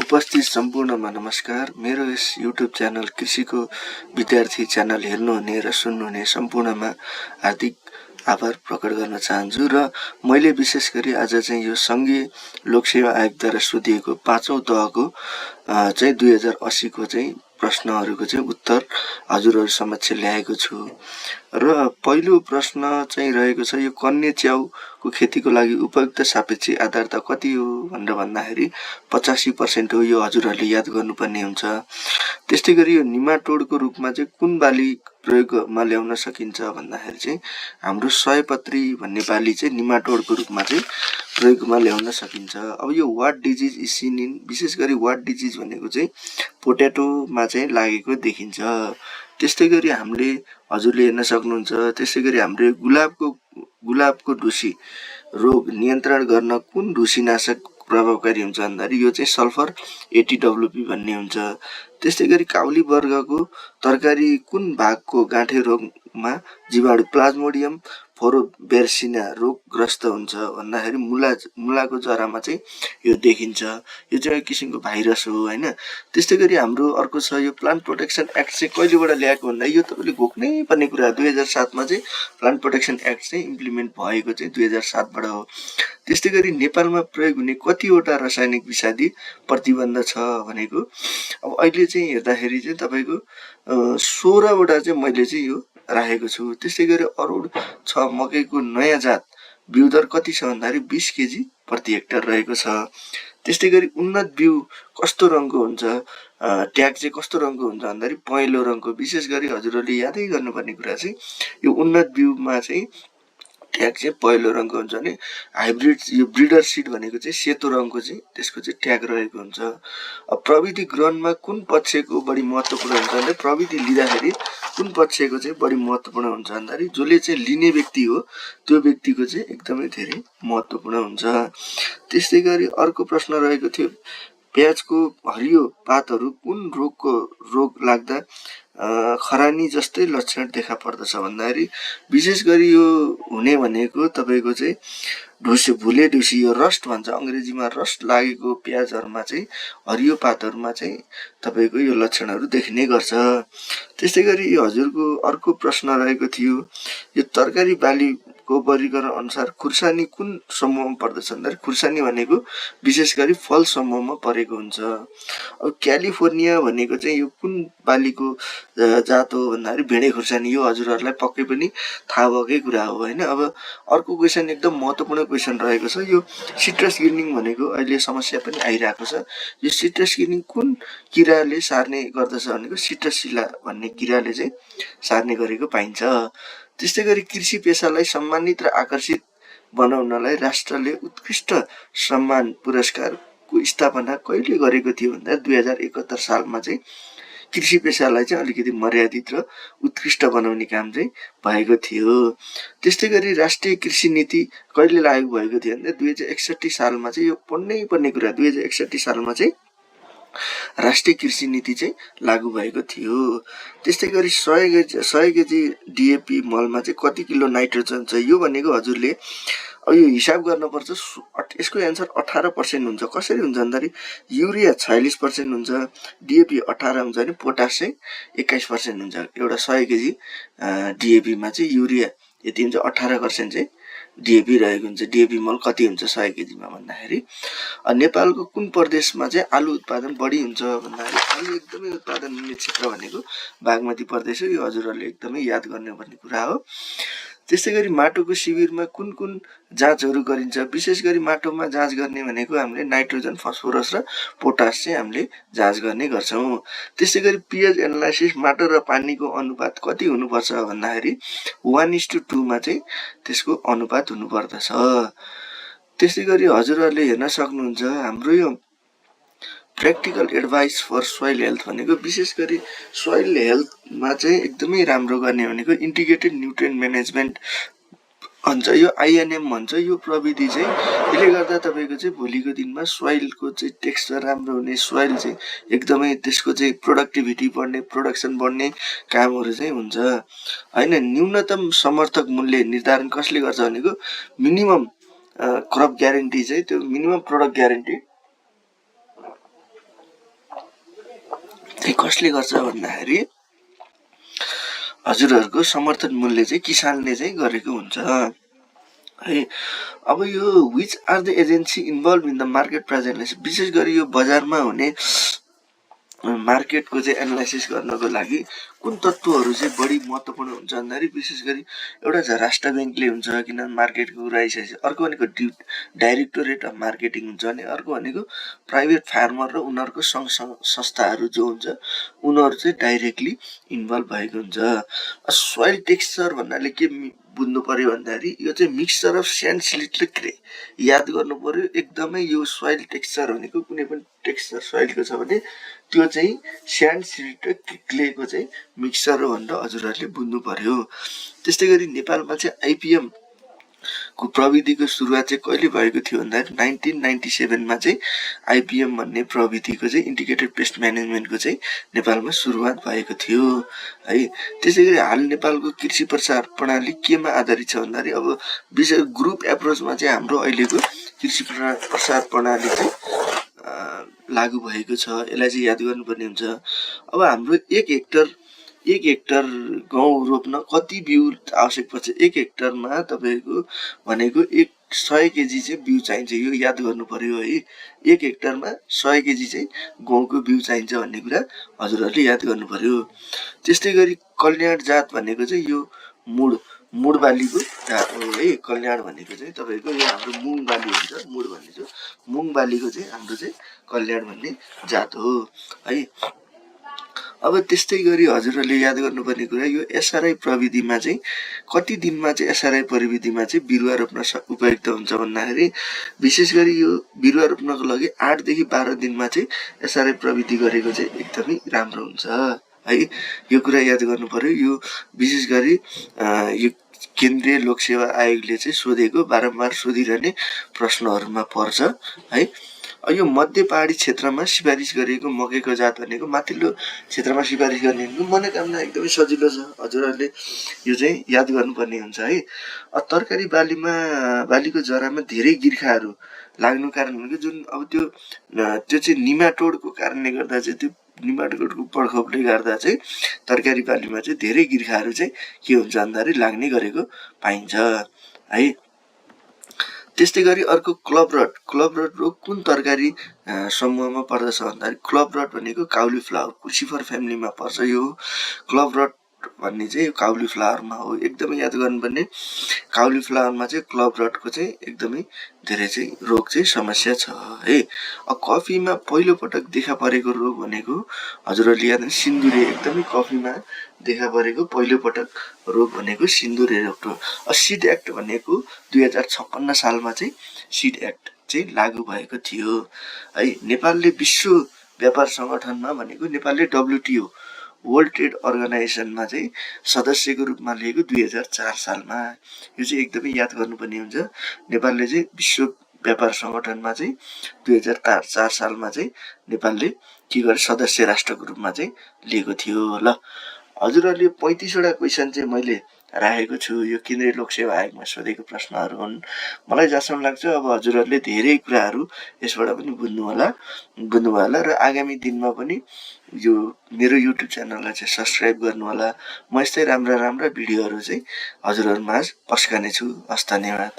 उपस्थित सम्पूर्णमा नमस्कार। मेरो यस युट्युब च्यानल कृषिको विद्यार्थी च्यानल हेर्नुहुने र सुन्नुहुने सम्पूर्णमा हार्दिक आभार प्रकट गर्न चाहन्छु र मैले विशेष गरी आज चाहिँ यो संघीय लोकसेवा आयोगद्वारा सोधिएको 5औं तहको चाहिँ 2080 को चाहिँ प्रश्नहरूको चाहिँ उत्तर हजुरहरु समक्ष ल्याएको छु। र पहिलो प्रश्न चाहिँ रहेको छ, यो कन्या च्याउको खेतीको लागि उपयुक्त सापेक्षिक आर्द्रता कति हो भनेर भन्दाखेरि 85% हो। यो हजुरहरूले याद गर्नुपर्ने हुन्छ। त्यस्तै गरी यो निमाटोडको रूपमा चाहिँ कुन बाली प्रयोगमा ल्याउन सकिन्छ भन्दाखेरि चाहिँ हाम्रो सयपत्री भन्ने बाली चाहिँ निमाटोडको रूपमा चाहिँ प्रयोगमा ल्याउन सकिन्छ। अब यो what disease is seen in, विशेष गरी वाट डिजिज भनेको चाहिँ पोटेटोमा चाहिँ लागेको देखिन्छ। त्यस्तै गरी हामीले हजुरले हेर्न सक्नुहुन्छ, त्यस्तै गरी हामीले गुलाबको ढुसी रोग नियन्त्रण गर्न कुन ढुसीनाशक प्रभावकारी हुन्छ भन्दाखेरि यो चाहिँ सल्फर 80WP भन्ने हुन्छ। त्यस्तै गरी काउली वर्गको तरकारी कुन भागको गाँठे रोगमा जीवाणु प्लाज्मोडियम फोरोबेर्सिना रोगग्रस्त हुन्छ भन्दाखेरि मुलाको जरामा चाहिँ यो देखिन्छ। यो चाहिँ एक किसिमको भाइरस हो हैन। त्यस्तै गरी हाम्रो अर्को छ, यो प्लान्ट प्रोटेक्सन एक्ट चाहिँ कहिलेबाट ल्याएको भन्दा यो तपाईले घोक्नै पर्ने कुरा 2007 मा चाहिँ प्लान्ट प्रोटेक्सन एक्ट चाहिँ इम्प्लिमेन्ट भएको चाहिँ 2007 बाट हो। त्यस्तै गरी नेपालमा प्रयोग हुने कतिवटा रासायनिक विषादी प्रतिबन्ध छ भनेको अब अहिले चाहिँ हेर्दाखेरि चाहिँ तपाईको 16 वटा चाहिँ मैले चाहिँ यो राखेको छु। त्यस्तै गरी अरुण छ मकैको नयाँ जात बिउ दर कति छ भन्दाखेरि 20 केजी प्रति हेक्टर रहेको छ। त्यस्तै गरी उन्नत बिउ कस्तो रङको हुन्छ, ट्याग चाहिँ कस्तो रङको हुन्छ भन्दाखेरि पहेँलो रङको। विशेष गरी हजुरहरूले यादै गर्नुपर्ने कुरा चाहिँ यो उन्नत बिउमा चाहिँ ट्याग चाहिँ पहेँलो रङको हुन्छ भने हाइब्रिड यो ब्रिडर सिड भनेको चाहिँ सेतो रङको चाहिँ त्यसको चाहिँ ट्याग रहेको हुन्छ। अब प्रविधि ग्रहणमा कुन पक्षको बढी महत्त्वपूर्ण हुन्छ भने प्रविधि लिँदाखेरि कुन पक्षको चाहिँ बढी महत्त्वपूर्ण हुन्छ भन्दाखेरि जसले चाहिँ लिने व्यक्ति हो त्यो व्यक्तिको चाहिँ एकदमै धेरै महत्त्वपूर्ण हुन्छ। त्यस्तै गरी अर्को प्रश्न रहेको थियो, प्याजको हरियो पातहरू कुन रोग लाग्दा खरानी जस्तै लक्षण देखा पर्दछ भन्दाखेरि विशेष गरी यो हुने भनेको तपाईको चाहिँ भुले ढुसी, यो रस्ट भन्छ अंग्रेजीमा, रस्ट लागेको प्याजहरुमा चाहिँ हरियो पातहरुमा चाहिँ तपाईको यो लक्षणहरु देखिने गर्छ। त्यस्तै गरी यो हजुरको अर्को प्रश्न रहेको थियो, यो तरकारी बालीको वर्गीकरण अनुसार खुर्सानी कुन समूहमा पर्दछ भन्दाखेरि खुर्सानी भनेको विशेष गरी फल समूहमा परेको हुन्छ। अब क्यालिफोर्निया भनेको चाहिँ यो कुन बालीको जात हो भन्दाखेरि भेडे खुर्सानी। यो हजुरहरुलाई पक्कै पनि थाहा भएकै कुरा हो हैन। अब अर्को क्वेशन एकदम महत्त्वपूर्ण क्वेशन रहेको छ, यो सिट्रस ग्रीनिङ भनेको अहिले समस्या पनि आइरहेको छ। यो सिट्रस ग्रीनिङ कुन किराले सार्ने गर्दछ भनेको सिट्रसिला भन्ने किराले चाहिँ सार्ने गरेको पाइन्छ। त्यस्तै गरी कृषि पेशालाई सम्मानित र आकर्षित बनाउनलाई राष्ट्रले उत्कृष्ट सम्मान पुरस्कारको स्थापना कहिले गरेको थियो भन्दा 2071 सालमा चाहिँ कृषि पेशालाई चाहिँ अलिकति मर्यादित र उत्कृष्ट बनाउने काम चाहिँ भएको थियो। त्यस्तै गरी राष्ट्रिय कृषि नीति कहिले लागू भएको थियो भन्दा 2061 सालमा चाहिँ, यो पढ्नै पर्ने कुरा, 2061 सालमा चाहिँ राष्ट्रिय कृषि नीति चाहिँ लागू भएको थियो। त्यस्तै गरी 100 केजी डीएपी मलमा चाहिँ कति किलो नाइट्रोजन छ यो भनेको हजुरले अब यो हिसाब गर्नुपर्छ। यसको एन्सर 18% हुन्छ। कसरी हुन्छ भन्दाखेरि युरिया 46% हुन्छ, डीएपी 18 हुन्छ भने पोटास चाहिँ 21% हुन्छ। एउटा 100 केजी डीएपी मा चाहिँ युरिया यति हुन्छ, 18% चाहिँ डीएपी रहेको हुन्छ। डीएपी मल कति हुन्छ 100 केजी मा भन्दाखेरि नेपालको कुन प्रदेशमा चाहिँ आलु उत्पादन बढी हुन्छ भन्दाखेरि आलु एकदमै उत्पादन हुने क्षेत्र भनेको बागमती प्रदेश हो। यो हजुरहरूले एकदमै याद गर्नुपर्ने कुरा हो। त्यस्तै गरी माटोको शिविरमा कुन कुन जाँचहरू गरिन्छ, विशेष गरी माटोमा जाँच गर्ने भनेको हामीले नाइट्रोजन, फस्फोरस र पोटास चाहिँ हामीले जाँच गर्ने गर्छौं। त्यस्तै गरी पीएच एनालाइसिस माटो र पानीको अनुपात कति हुनुपर्छ भन्दाखेरि 1:2 मा चाहिँ त्यसको अनुपात हुनुपर्दछ। त्यस्तै गरी हजुरहरूले हेर्न सक्नुहुन्छ हाम्रो यो practical advice for soil health भनेको विशेष गरी सोइल हेल्थमा चाहिँ एकदमै राम्रो गर्ने भनेको इन्टिग्रेटेड न्युट्रिएन्ट म्यानेजमेन्ट भन्छ, यो आइएनएम भन्छ। यो प्रविधि चाहिँ यसले गर्दा तपाईको चाहिँ भोलिको दिनमा सोइलको चाहिँ टेक्सचर राम्रो हुने, सोइल चाहिँ एकदमै त्यसको चाहिँ प्रोडक्टिभिटी बढ्ने, प्रोडक्सन बढ्ने कामहरू चाहिँ हुन्छ हैन। न्यूनतम समर्थक मूल्य निर्धारण कसले गर्छ भनेको मिनिमम क्रप ग्यारेन्टी चाहिँ, त्यो मिनिमम प्रोडक्ट ग्यारेन्टी कसले गर्छ भन्दाखेरि हजुरहरूको समर्थन मूल्य चाहिँ किसानले चाहिँ गरेको हुन्छ है। अब यो which are the agency involve in the market price analysis, विशेष गरी यो बजारमा हुने मार्केटको चाहिँ एनालाइसिस गर्नको लागि कुन तत्त्वहरू चाहिँ बढी महत्त्वपूर्ण हुन्छ भन्दाखेरि विशेष गरी एउटा चाहिँ राष्ट्र ब्याङ्कले हुन्छ, किनभने मार्केटको कुरा आइसकेपछि। अर्को भनेको डाइरेक्टोरेट अफ मार्केटिङ हुन्छ भने, अर्को भनेको प्राइभेट फार्मर र उनीहरूको सङ्घ संस्थाहरू जो हुन्छ उनीहरू चाहिँ डाइरेक्टली इन्भल्भ भएको हुन्छ। सोइल टेक्सचर भन्नाले के बुझ्नु पर्यो भन्दाखेरि यो चाहिँ मिक्सचर अफ स्यान्ड सिल्ट र क्ले याद गर्नु पर्यो एकदमै। यो सोइल टेक्सचर भनेको कुनै पनि टेक्सचर सोइलको छ भने त्यो चाहिँ स्यान्ड सिल्ट र क्लेको चाहिँ मिक्सचर हो भनेर हजुरहरूले बुझ्नु पर्यो। त्यस्तै गरी नेपालमा चाहिँ आइपिएम को प्रविधिको सुरुवात चाहिँ कहिले भएको थियो भन्दाखेरि 1997 चाहिँ आइपिएम भन्ने प्रविधिको चाहिँ इन्टिग्रेटेड पेस्ट म्यानेजमेन्टको चाहिँ नेपालमा सुरुवात भएको थियो है। त्यसै गरी हाल नेपालको कृषि प्रसार प्रणाली केमा आधारित छ भन्दाखेरि अब विशेष ग्रुप एप्रोचमा चाहिँ हाम्रो अहिलेको कृषि प्रसार प्रणाली चाहिँ लागू भएको छ। यसलाई चाहिँ याद गर्नुपर्ने हुन्छ। अब हाम्रो एक हेक्टर गहुँ रोप्न कति बिउ आवश्यक पर्छ? एक हेक्टरमा तपाईँको भनेको 100 केजी चाहिँ बिउ चाहिन्छ, यो याद गर्नु पर्यो है। एक हेक्टरमा 100 केजी चाहिँ गहुँको बिउ चाहिन्छ भन्ने कुरा हजुरहरूले याद गर्नु पर्यो। त्यस्तै गरी कल्याण जात भनेको चाहिँ यो मुड बालीको जात हो है। कल्याण भनेको चाहिँ तपाईँको यो हाम्रो मुङ बाली हुन्छ, मुड भन्ने चाहिँ मुङ बालीको चाहिँ हाम्रो चाहिँ कल्याण भन्ने जात हो है। अब त्यस्तै गरी हजुरहरूले याद गर्नुपर्ने कुरा यो एसआरआई प्रविधिमा चाहिँ कति दिनमा चाहिँ एसआरआई प्रविधिमा चाहिँ बिरुवा रोप्न उपयुक्त हुन्छ भन्दाखेरि विशेष गरी यो बिरुवा रोप्नको लागि 8 देखि 12 दिनमा चाहिँ एसआरआई प्रविधि गरेको चाहिँ एकदमै राम्रो हुन्छ है। यो कुरा याद गर्नु पर्यो। यो विशेष गरी यो केन्द्रीय लोकसेवा आयोगले चाहिँ सोधेको बारम्बार सोधिरहने प्रश्नहरूमा पर्छ है। यो मध्य पहाडी क्षेत्रमा सिफारिस गरिएको मकैको जात भनेको माथिल्लो क्षेत्रमा सिफारिस गर्ने मनोकामना एकदमै सजिलो छ, हजुरहरूले यो चाहिँ याद गर्नुपर्ने हुन्छ है। तरकारी बालीको जरामा धेरै गिर्खाहरू लाग्नु कारण भनेको जुन अब त्यो चाहिँ निमाटोडको कारणले गर्दा चाहिँ त्यो निमाटोडको प्रकोपले गर्दा चाहिँ तरकारी बालीमा चाहिँ धेरै गिर्खाहरू चाहिँ के हुन्छ भन्दाखेरि लाग्ने गरेको पाइन्छ है। त्यस्तै गरी अर्को क्लब रट रोग कुन तरकारी समूहमा पर्दछ भन्दाखेरि क्लब रट भनेको काउलीफ्लावर क्रुसिफर फ्यामिलीमा पर्छ। यो क्लब रट भन्ने चाहिँ काउलीफ्लावरमा हो, एकदमै याद गर्नुपर्ने। काउलीफ्लावरमा चाहिँ क्लब रटको चाहिँ एकदमै धेरै चाहिँ रोग चाहिँ समस्या छ है। कफीमा पहिलो पटक देखा परेको रोग भनेको हजुरहरूले याद सिन्दुरे, एकदमै कफीमा देखा परेको पहिलो पटक रोग भनेको सिन्दुरे रोग हो। सिड एक्ट भनेको 2056 सालमा चाहिँ सिड एक्ट चाहिँ लागू भएको थियो है। नेपालले विश्व व्यापार सङ्गठनमा भनेको नेपालले WTO वर्ल्ड ट्रेड अर्गनाइजेसनमा चाहिँ सदस्यको रूपमा लिएको 2004 सालमा। यो चाहिँ एकदमै याद गर्नुपर्ने हुन्छ। नेपालले चाहिँ विश्व व्यापार सङ्गठनमा चाहिँ 2004 सालमा चाहिँ नेपालले के गरे सदस्य राष्ट्रको रूपमा चाहिँ लिएको थियो। ल हजुरहरूले 35वटा क्वेसन चाहिँ मैले राखेको छु। यो केन्द्रीय लोकसेवा आयोगमा सोधेको प्रश्नहरू हुन्। मलाई जहाँसम्म लाग्छ अब हजुरहरूले धेरै कुराहरू यसबाट पनि बुझ्नु होला र आगामी दिनमा पनि यो मेरो युट्युब च्यानललाई चाहिँ सब्सक्राइब गर्नु होला। म यस्तै राम्रा भिडियोहरू चाहिँ हजुरहरूमाझ पस्कने छु। हस्, धन्यवाद।